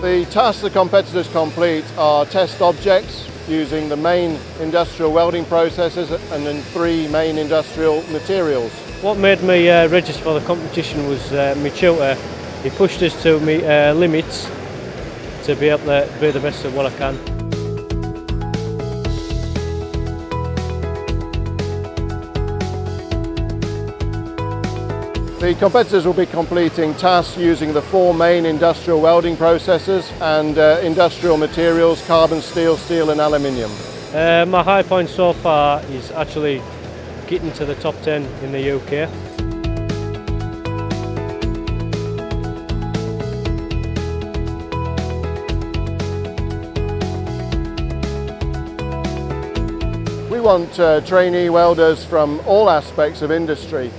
The tasks the competitors complete are test objects using the main industrial welding processes and then 3 main industrial materials. What made me register for the competition was my tutor. He pushed us to meet limits to be able to be the best at what I can. The competitors will be completing tasks using the 4 main industrial welding processes and industrial materials: carbon steel, steel and aluminium. My high point so far is actually getting to the top 10 in the UK. We want trainee welders from all aspects of industry.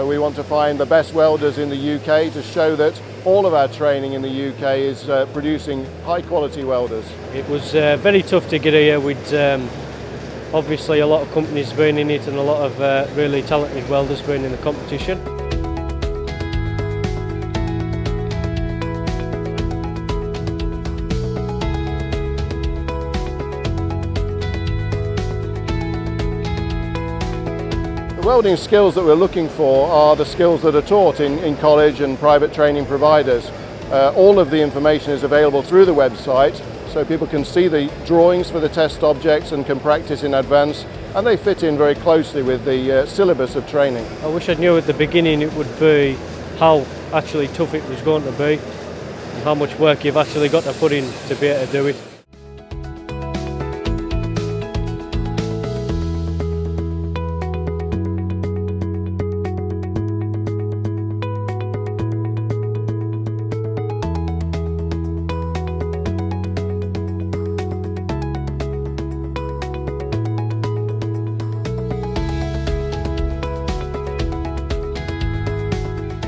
We want to find the best welders in the UK to show that all of our training in the UK is producing high quality welders. It was very tough to get here with obviously a lot of companies being in it and a lot of really talented welders being in the competition. The welding skills that we're looking for are the skills that are taught in college and private training providers. All of the information is available through the website, so people can see the drawings for the test objects and can practice in advance, and they fit in very closely with the syllabus of training. I wish I knew at the beginning it would be how actually tough it was going to be and how much work you've actually got to put in to be able to do it.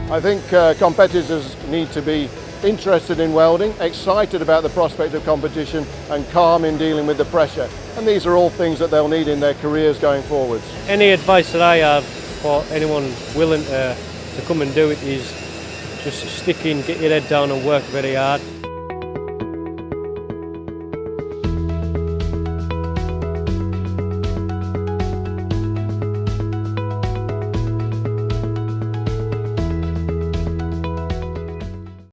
I think competitors need to be interested in welding, excited about the prospect of competition and calm in dealing with the pressure. And these are all things that they'll need in their careers going forwards. Any advice that I have for anyone willing to come and do it is just stick in, get your head down and work very hard.